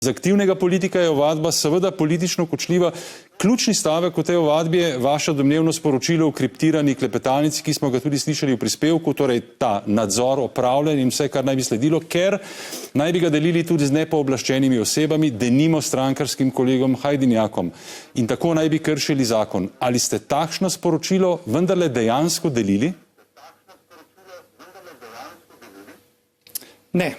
Z aktivnega politika je ovadba seveda politično kočljiva. Ključni stavek v tej ovadbi je vaše domnevno sporočilo v kriptirani klepetalnici, ki smo ga tudi slišali v prispevku, torej ta nadzor, opravljen in vse, kar naj bi sledilo, ker naj bi ga delili tudi z nepooblaščenimi osebami, denimo strankarskim kolegom Hajdinjakom. In tako naj bi kršili zakon. Ali ste takšno sporočilo vendarle dejansko delili? Ne.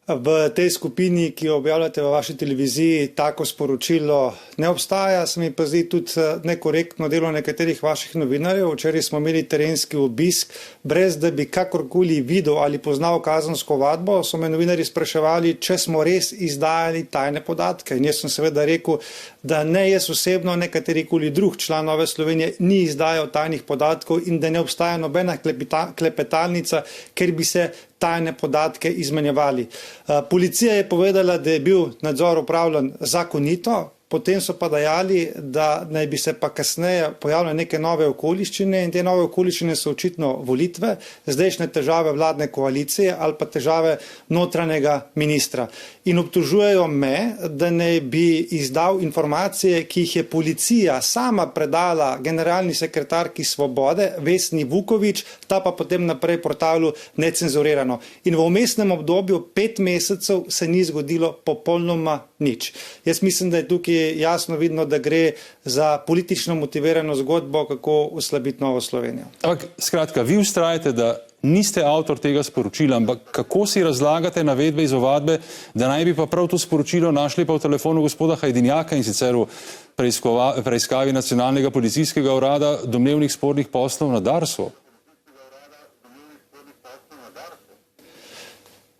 V tej skupini, ki jo objavljate v vaši televiziji, tako sporočilo ne obstaja. Se mi pa zdi tudi nekorektno delo nekaterih vaših novinarjev. Včeraj smo imeli terenski obisk, brez da bi kakorkoli videl ali poznal kazensko ovadbo, so me novinarji spraševali, če smo res izdajali tajne podatke. In jaz sem seveda rekel, da ne jaz osebno, ne katerikoli drug član Nove Slovenije ni izdajal tajnih podatkov in da ne obstaja nobena klepetalnica, ker bi se tajne podatke izmenjevali. Policija je povedala, da je bil nadzor opravljen zakonito, potem so pa dejali, da naj bi se pa kasneje pojavile neke nove okoliščine in te nove okoliščine so očitno volitve, zdajšnje težave vladne koalicije ali pa težave notranjega ministra. In obtožujejo me, da naj bi izdal informacije, ki jih je policija sama predala generalni sekretarki Svobode, Vesni Vuković, ta pa potem naprej portalu Necenzurirano. In v vmesnem obdobju 5 mesecev se ni zgodilo popolnoma nič. Jaz mislim, da je tukaj jasno vidno, da gre za politično motivirano zgodbo, kako oslabiti Novo Slovenijo. Ampak, skratka, vi vztrajate, da niste avtor tega sporočila, ampak kako si razlagate navedbe iz ovadbe, da naj bi pa prav to sporočilo našli pa v telefonu gospoda Hajdinjaka in sicer v preiskavi Nacionalnega policijskega urada domnevnih spornih poslov na Darsu?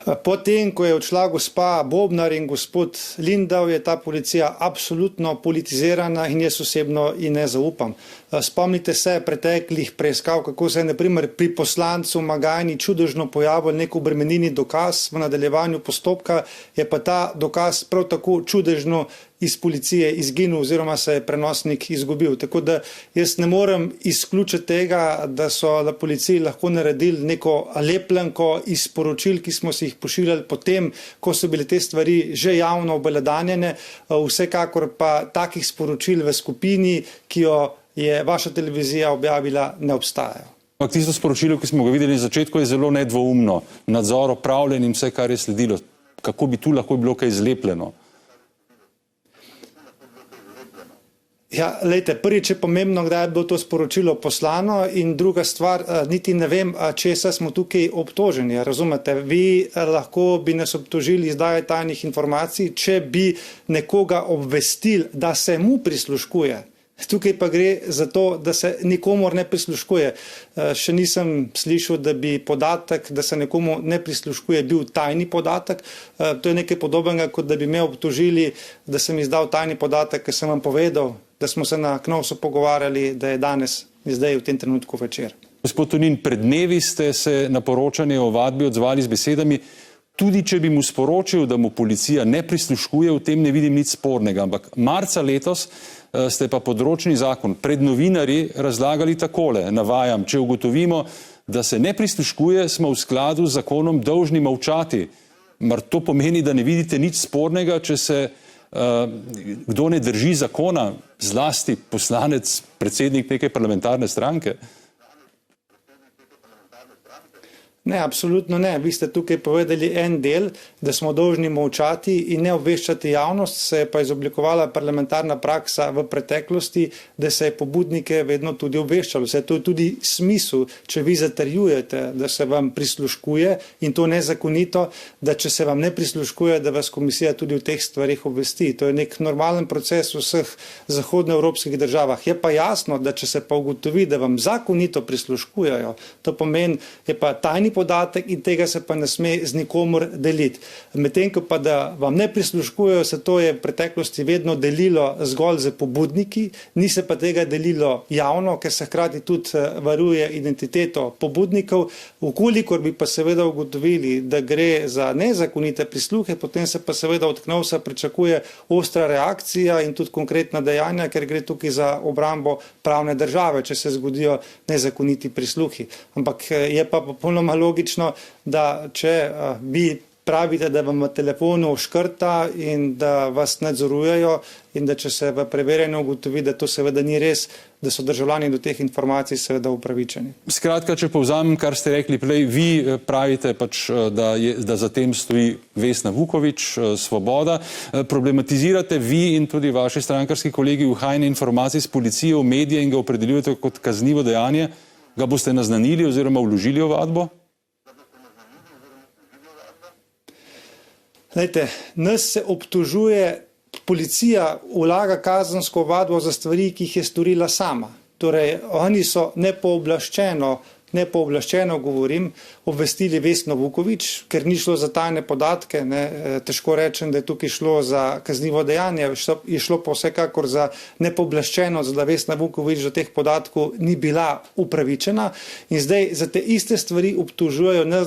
Potem, ko je odšla gospa Bobnar in gospod Lindav, je ta policija absolutno politizirana in jaz osebno ji ne zaupam. Spomnite se preteklih preiskav, kako se je na primer pri poslancu Magajni čudežno pojavil nek obremenilni dokaz v nadaljevanju postopka, je pa ta dokaz prav tako čudežno iz policije izginil oziroma se je prenosnik izgubil. Tako da jaz ne morem izključiti tega, da so na policiji lahko naredili neko lepljenko iz sporočil, ki smo si jih pošiljali potem, ko so bile te stvari že javno obelodanjene. Vsekakor pa takih sporočil v skupini, ki jo je vaša televizija objavila, ne obstajajo. Ampak tisto sporočilo, ki smo ga videli na začetku, je zelo nedvoumno. Nadzor opravljen in vse, kar je sledilo. Kako bi tu lahko bilo kaj zlepljeno? Ja, lejte, prvič je pomembno, kdaj je bilo to sporočilo poslano in druga stvar, niti ne vem, česa smo tukaj obtoženi. Razumete, vi lahko bi nas obtožili izdaje tajnih informacij, če bi nekoga obvestili, da se mu prisluškuje. Tukaj pa gre za to, da se nikomor ne prisluškuje. Še nisem slišal, da bi podatek, da se nekomu ne prisluškuje, bil tajni podatek. To je nekaj podobnega, kot da bi me obtožili, da sem izdal tajni podatek, ker sem vam povedal, da smo se na Knovsu pogovarjali, da je danes, zdaj v tem trenutku večer. Gospod Tonin, pred dnevi ste se na poročanje o ovadbi odzvali z besedami, tudi če bi mu sporočil, da mu policija ne prisluškuje, v tem ne vidim nič spornega. Ampak marca letos ste pa področni zakon pred novinarji razlagali takole, navajam, če ugotovimo, da se ne prisluškuje, smo v skladu z zakonom dolžni molčati. Mar to pomeni, da ne vidite nič spornega, če se kdo ne drži zakona, zlasti poslanec, predsednik neke parlamentarne stranke? Ne, absolutno ne. Vi ste tukaj povedali en del, da smo dolžni molčati in ne obveščati javnost, se je pa izoblikovala parlamentarna praksa v preteklosti, da se je pobudnike vedno tudi obveščalo. Se to je tudi smisel, če vi zatrjujete, da se vam prisluškuje in to nezakonito, da če se vam ne prisluškuje, da vas komisija tudi v teh stvarih obvesti. To je nek normalen proces v vseh zahodnoevropskih državah. Je pa jasno, da če se pa ugotovi, da vam zakonito prisluškujejo, to pomeni, je pa tajni podatek in tega se pa ne sme z nikomor deliti. Medtem ko pa da vam ne prisluškujejo, se to je v preteklosti vedno delilo zgolj z pobudniki, ni se pa tega delilo javno, ker se hkrati tudi varuje identiteto pobudnikov. Vkolikor bi pa seveda ugotovili, da gre za nezakonite prisluhe, potem se pa seveda od Knovsa pričakuje ostra reakcija in tudi konkretna dejanja, ker gre tukaj za obrambo pravne države, če se zgodijo nezakoniti prisluhi. Ampak je pa popolnoma logično, da če vi pravite, da vam v telefonu škrta in da vas nadzorujejo in da če se v preverjanju ugotovi, da to seveda ni res, da so državljani do teh informacij seveda upravičeni. Skratka, če povzamem, kar ste rekli prej, vi pravite pač, da za tem stoji Vesna Vuković, Svoboda. Problematizirate vi in tudi vaši strankarski kolegi uhajanje informacij s policije v medije in ga opredeljujete kot kaznivo dejanje. Ga boste naznanili oziroma vložili ovadbo? Glejte, nas se obtožuje, policija vlaga kazensko ovadbo za stvari, ki jih je storila sama. Torej, oni so nepooblaščeno govorim, obvestili Vesno Vuković, ker ni šlo za tajne podatke, težko rečem, da je tukaj šlo za kaznivo dejanje, je šlo pa vsekakor za nepooblaščeno, da Vesna Vuković do teh podatkov ni bila upravičena in zdaj za te iste stvari obtožujejo nas,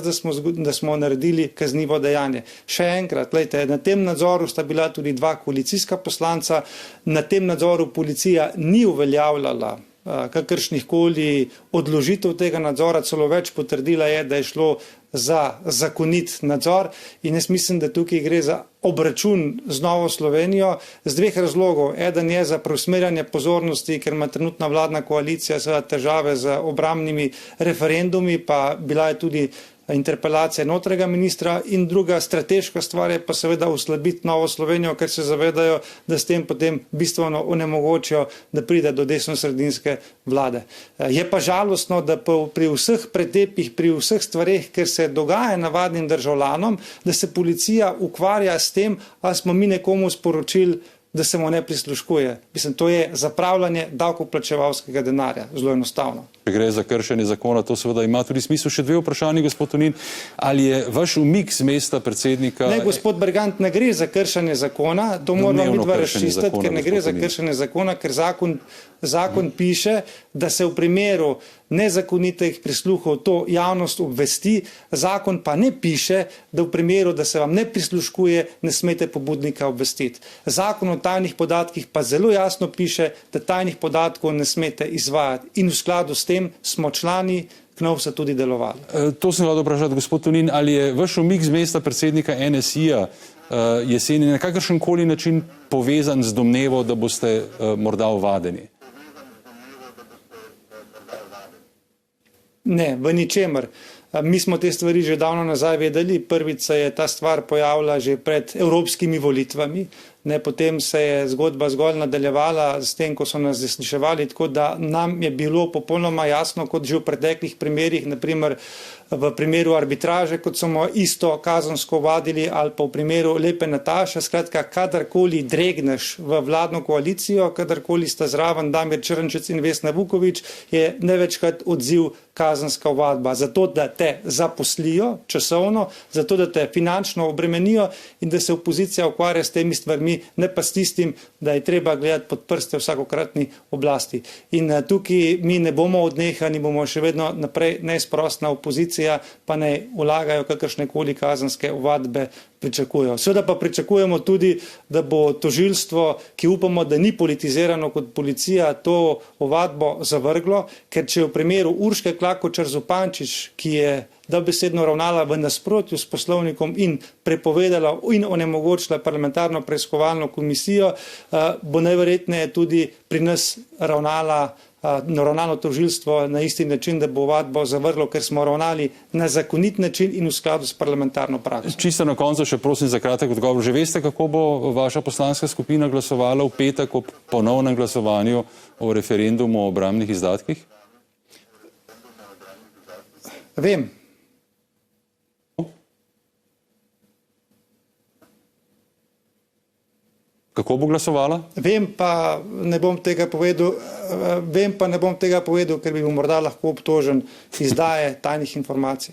da smo naredili kaznivo dejanje. Še enkrat, glejte, na tem nadzoru sta bila tudi 2 koalicijska poslanca, na tem nadzoru policija ni uveljavljala kakršnih koli odložitev tega nadzora, celo več potrdila je, da je šlo za zakonit nadzor in jaz mislim, da tukaj gre za obračun z Novo Slovenijo z 2 razlogov. Eden je za preusmerjanje pozornosti, ker ima trenutna vladna koalicija seveda težave z obrambnimi referendumi, pa bila je tudi interpelacija notranjega ministra in druga strateška stvar je pa seveda oslabiti Novo Slovenijo, ker se zavedajo, da s tem potem bistveno onemogočijo, da pride do desnosredinske vlade. Je pa žalostno, da pri vseh pretepih, pri vseh stvareh, ker se dogaja navadnim državljanom, da se policija ukvarja s tem, ali smo mi nekomu sporočili, da se mu ne prisluškuje. Mislim, to je zapravljanje davkoplačevalskega denarja, zelo enostavno. Če gre za kršenje zakona, to seveda ima tudi smisel. Še 2 vprašanji, gospod Tonin. Ali je vaš umik z mesta predsednika... Ne, gospod Bergant, ne gre za kršenje zakona, to moramo midva razčistiti, ker ne gre za kršenje zakona, ker zakon piše, da se v primeru nezakonitih prisluhov to javnost obvesti, zakon pa ne piše, da v primeru, da se vam ne prisluškuje, ne smete pobudnika obvestiti. Zakon o tajnih podatkih pa zelo jasno piše, da tajnih podatkov ne smete izvajati in v skladu s tem smo člani KNOVS tudi delovali. To sem hotel vprašati, gospod Tonin, ali je vaš umik z mesta predsednika NSI-ja jeseni na kakršenkoli način povezan z domnevo, da boste morda ovadeni? Ne, v ničemer. Mi smo te stvari že davno nazaj vedeli. Prvič se je ta stvar pojavila že pred evropskimi volitvami. Potem se je zgodba zgolj nadaljevala s tem, ko so nas zasliševali, tako da nam je bilo popolnoma jasno, kot že v preteklih primerih, naprimer v primeru arbitraže, kot smo isto kazensko ovadili, ali pa v primeru Lepe Nataše. Skratka, kadarkoli dregneš v vladno koalicijo, kadarkoli sta zraven Damir Črnčec in Vesna Vuković, je največkrat odziv kazenska ovadba. Zato, da te zaposlijo časovno, zato, da te finančno obremenijo in da se opozicija ukvarja s temi stvarmi, ne pa s tistim, da je treba gledati pod prste vsakokratni oblasti. In tukaj mi ne bomo odnehani, bomo še vedno naprej neizprostna opozicija, pa ne vlagajo kakršnekoli kazenske ovadbe pričakujejo. Seveda pa pričakujemo tudi, da bo tožilstvo, ki upamo, da ni politizirano kot policija, to ovadbo zavrglo, ker če v primeru Urške Klakočar Zupančič, ki je dobesedno ravnala v nasprotju s poslovnikom in prepovedala in onemogočila parlamentarno preiskovalno komisijo, bo najverjetneje tudi pri nas ravnalo tožilstvo na isti način, da bo ovadbo zavrglo, ker smo ravnali na zakonit način in v skladu s parlamentarno prakso. Čisto na koncu še prosim za kratek odgovor. Že veste, kako bo vaša poslanska skupina glasovala v petek ob ponovnem glasovanju o referendumu o obrambnih izdatkih? Vem. Kako bo glasovala? Vem pa ne bom tega povedal, ker bi bil morda lahko obtožen izdaje tajnih informacij.